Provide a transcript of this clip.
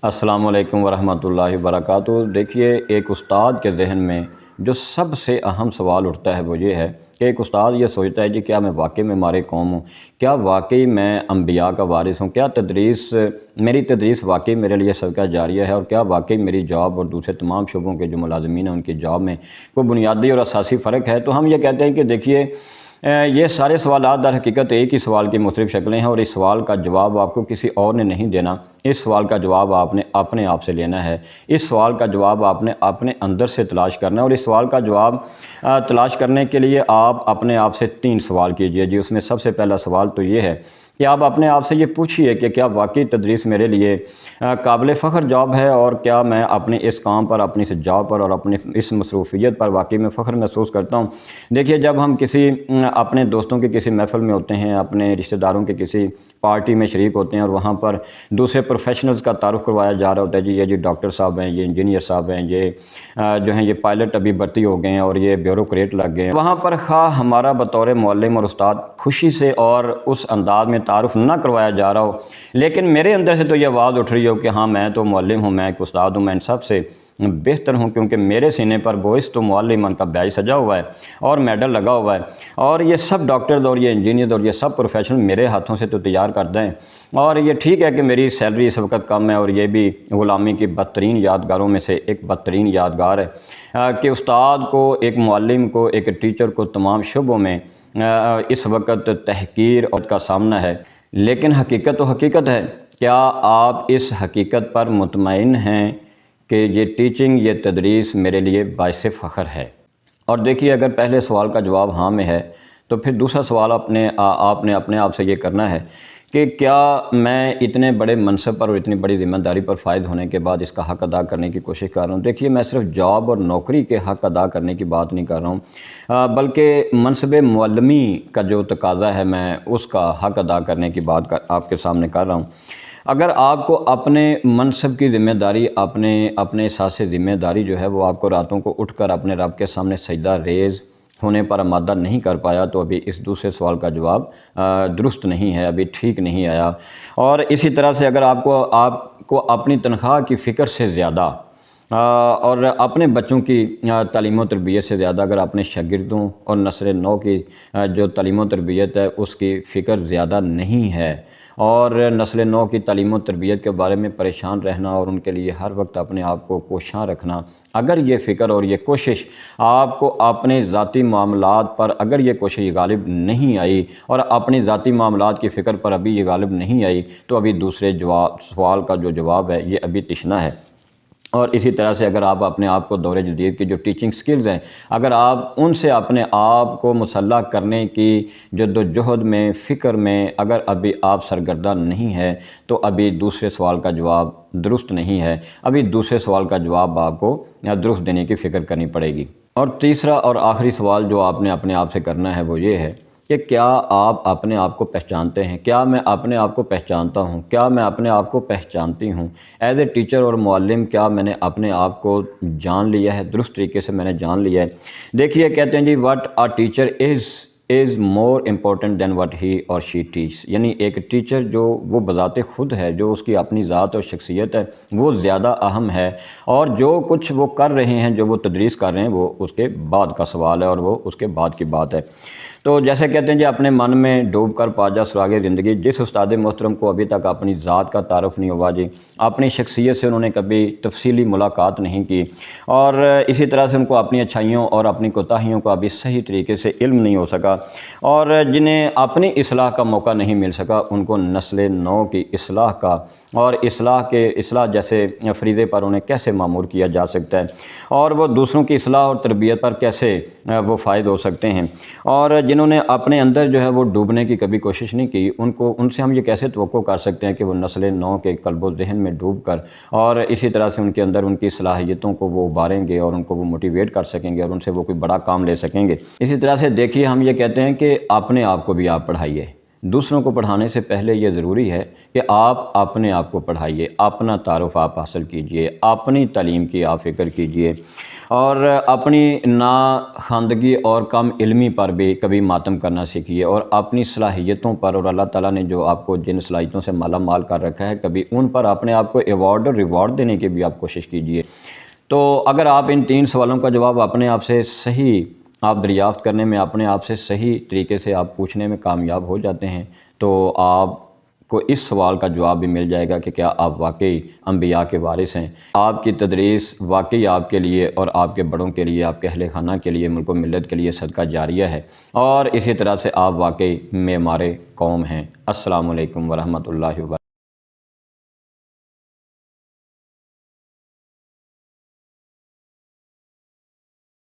السلام علیکم ورحمۃ اللہ وبرکاتہ۔ دیکھیے، ایک استاد کے ذہن میں جو سب سے اہم سوال اٹھتا ہے وہ یہ ہے کہ ایک استاد یہ سوچتا ہے کیا میں واقعی میں مارے قوم ہوں؟ کیا واقعی میں انبیاء کا وارث ہوں؟ کیا میری تدریس واقعی میرے لیے صدقہ جاریہ ہے؟ اور کیا واقعی میری جاب اور دوسرے تمام شعبوں کے جو ملازمین ہیں ان کی جاب میں کوئی بنیادی اور اساسی فرق ہے؟ تو ہم یہ کہتے ہیں کہ دیکھیے، یہ سارے سوالات در حقیقت ایک ہی سوال کی مختلف شکلیں ہیں، اور اس سوال کا جواب آپ کو کسی اور نے نہیں دینا۔ اس سوال کا جواب آپ نے اپنے آپ سے لینا ہے۔ اس سوال کا جواب آپ نے اپنے اندر سے تلاش کرنا ہے، اور اس سوال کا جواب تلاش کرنے کے لیے آپ اپنے آپ سے 3 سوال کیجئے جی۔ اس میں سب سے پہلا سوال تو یہ ہے کہ آپ اپنے آپ سے یہ پوچھئے کہ کیا واقعی تدریس میرے لیے قابل فخر جاب ہے، اور کیا میں اپنے اس کام پر، اپنی اس جاب پر اور اپنی اس مصروفیت پر واقعی میں فخر محسوس کرتا ہوں؟ دیکھیے، جب ہم کسی اپنے دوستوں کے کسی محفل میں ہوتے ہیں، اپنے رشتہ داروں کے کسی پارٹی میں شریک ہوتے ہیں، اور وہاں پر دوسرے پروفیشنلز کا تعارف کروایا جا رہا ہوتا ہے، یہ ڈاکٹر صاحب ہیں، یہ انجینئر صاحب ہیں، یہ جو ہیں یہ پائلٹ ابھی بھرتی ہو گئے ہیں، اور یہ بیوروکریٹ لگ گئے ہیں۔ وہاں پر خواہ ہمارا بطور معلم اور استاد خوشی سے اور اس انداز میں تعارف نہ کروایا جا رہا ہو، لیکن میرے اندر سے تو یہ آواز اٹھ رہی ہو کہ ہاں، میں تو معلم ہوں، میں ایک استاد ہوں، میں ان سب سے بہتر ہوں، کیونکہ میرے سینے پر بوئس تو معلمان کا بیج سجا ہوا ہے اور میڈل لگا ہوا ہے، اور یہ سب ڈاکٹرز اور یہ انجینئرز اور یہ سب پروفیشنل میرے ہاتھوں سے تو تیار کرتے ہیں۔ اور یہ ٹھیک ہے کہ میری سیلری اس وقت کم ہے، اور یہ بھی غلامی کی بدترین یادگاروں میں سے ایک بدترین یادگار ہے کہ استاد کو، ایک معلم کو، ایک ٹیچر کو تمام شعبوں میں اس وقت تحقیر اور کا سامنا ہے۔ لیکن حقیقت تو حقیقت ہے۔ کیا آپ اس حقیقت پر مطمئن ہیں کہ یہ ٹیچنگ، یہ تدریس میرے لیے باعث فخر ہے؟ اور دیکھیے، اگر پہلے سوال کا جواب ہاں میں ہے تو پھر دوسرا سوال آپ نے اپنے آپ سے یہ کرنا ہے کہ کیا میں اتنے بڑے منصب پر اور اتنی بڑی ذمہ داری پر فائز ہونے کے بعد اس کا حق ادا کرنے کی کوشش کر رہا ہوں؟ دیکھیے، میں صرف جاب اور نوکری کے حق ادا کرنے کی بات نہیں کر رہا ہوں، بلکہ منصب معلمی کا جو تقاضا ہے، میں اس کا حق ادا کرنے کی بات آپ کے سامنے کر رہا ہوں۔ اگر آپ کو اپنے منصب کی ذمہ داری، اپنے احساس ذمہ داری جو ہے وہ آپ کو راتوں کو اٹھ کر اپنے رب کے سامنے سجدہ ریز ہونے پر آمادہ نہیں کر پایا، تو ابھی اس دوسرے سوال کا جواب درست نہیں ہے، ابھی ٹھیک نہیں آیا۔ اور اسی طرح سے اگر آپ کو اپنی تنخواہ کی فکر سے زیادہ اور اپنے بچوں کی تعلیم و تربیت سے زیادہ اگر اپنے شاگردوں اور نسل نو کی جو تعلیم و تربیت ہے اس کی فکر زیادہ نہیں ہے، اور نسل نو کی تعلیم و تربیت کے بارے میں پریشان رہنا اور ان کے لیے ہر وقت اپنے آپ کو کوشاں رکھنا، اگر یہ فکر اور یہ کوشش آپ کو اپنے ذاتی معاملات پر، اگر یہ کوشش غالب نہیں آئی اور اپنی ذاتی معاملات کی فکر پر ابھی یہ غالب نہیں آئی، تو ابھی دوسرے سوال کا جو جواب ہے یہ ابھی تشنا ہے۔ اور اسی طرح سے اگر آپ اپنے آپ کو دور جدید کی جو ٹیچنگ سکلز ہیں، اگر آپ ان سے اپنے آپ کو مسلح کرنے کی جدوجہد میں، فکر میں اگر ابھی آپ سرگردہ نہیں ہے، تو ابھی دوسرے سوال کا جواب درست نہیں ہے، ابھی دوسرے سوال کا جواب آپ کو درست دینے کی فکر کرنی پڑے گی۔ اور تیسرا اور آخری سوال جو آپ نے اپنے آپ سے کرنا ہے وہ یہ ہے کہ کیا آپ اپنے آپ کو پہچانتے ہیں؟ کیا میں اپنے آپ کو پہچانتا ہوں؟ کیا میں اپنے آپ کو پہچانتی ہوں؟ ایز اے ٹیچر اور معلم کیا میں نے اپنے آپ کو جان لیا ہے؟ درست طریقے سے میں نے جان لیا ہے؟ دیکھیے، کہتے ہیں جی what a teacher is more important than what he or she teach, یعنی ایک ٹیچر جو وہ بذات خود ہے، جو اس کی اپنی ذات اور شخصیت ہے، وہ زیادہ اہم ہے، اور جو کچھ وہ کر رہے ہیں، جو وہ تدریس کر رہے ہیں، وہ اس کے بعد کا سوال ہے اور وہ اس کے بعد کی بات ہے۔ تو جیسے کہتے ہیں جی، اپنے من میں ڈوب کر پا جا سراغ زندگی۔ جس استاد محترم کو ابھی تک اپنی ذات کا تعارف نہیں ہوا جی، اپنی شخصیت سے انہوں نے کبھی تفصیلی ملاقات نہیں کی، اور اسی طرح سے ان کو اپنی اچھائیوں اور اپنی کوتاہیوں کا ابھی صحیح طریقے سے علم نہیں ہو سکا، اور جنہیں اپنی اصلاح کا موقع نہیں مل سکا، ان کو نسل نو کی اصلاح کا اور اصلاح جیسے فریضے پر انہیں کیسے مامور کیا جا سکتا ہے، اور وہ دوسروں کی اصلاح اور تربیت پر کیسے وہ فائز ہو سکتے ہیں، اور جنہوں نے اپنے اندر جو ہے وہ ڈوبنے کی کبھی کوشش نہیں کی، ان سے ہم یہ کیسے توقع کر سکتے ہیں کہ وہ نسل نو کے قلب و ذہن میں ڈوب کر اور اسی طرح سے ان کے اندر ان کی صلاحیتوں کو وہ ابھاریں گے اور ان کو وہ موٹیویٹ کر سکیں گے اور ان سے وہ کوئی بڑا کام لے سکیں گے۔ اسی طرح سے دیکھیے، ہم یہ کہتے ہیں کہ اپنے آپ کو بھی آپ پڑھائیے، دوسروں کو پڑھانے سے پہلے یہ ضروری ہے کہ آپ اپنے آپ کو پڑھائیے، اپنا تعارف آپ حاصل کیجئے، اپنی تعلیم کی آپ فکر کیجئے، اور اپنی ناخواندگی اور کم علمی پر بھی کبھی ماتم کرنا سیکھیے، اور اپنی صلاحیتوں پر اور اللہ تعالیٰ نے جو آپ کو جن صلاحیتوں سے مالا مال کر رکھا ہے کبھی ان پر اپنے آپ کو ایوارڈ اور ریوارڈ دینے کی بھی آپ کوشش کیجئے۔ تو اگر آپ ان 3 سوالوں کا جواب اپنے آپ سے صحیح آپ دریافت کرنے میں، اپنے آپ سے صحیح طریقے سے آپ پوچھنے میں کامیاب ہو جاتے ہیں تو آپ کو اس سوال کا جواب بھی مل جائے گا کہ کیا آپ واقعی انبیاء کے وارث ہیں۔ آپ کی تدریس واقعی آپ کے لیے اور آپ کے بڑوں کے لیے، آپ کے اہل خانہ کے لیے، ملک و ملت کے لیے صدقہ جاریہ ہے، اور اسی طرح سے آپ واقعی معمار قوم ہیں۔ السلام علیکم ورحمۃ اللہ وبرکاتہ۔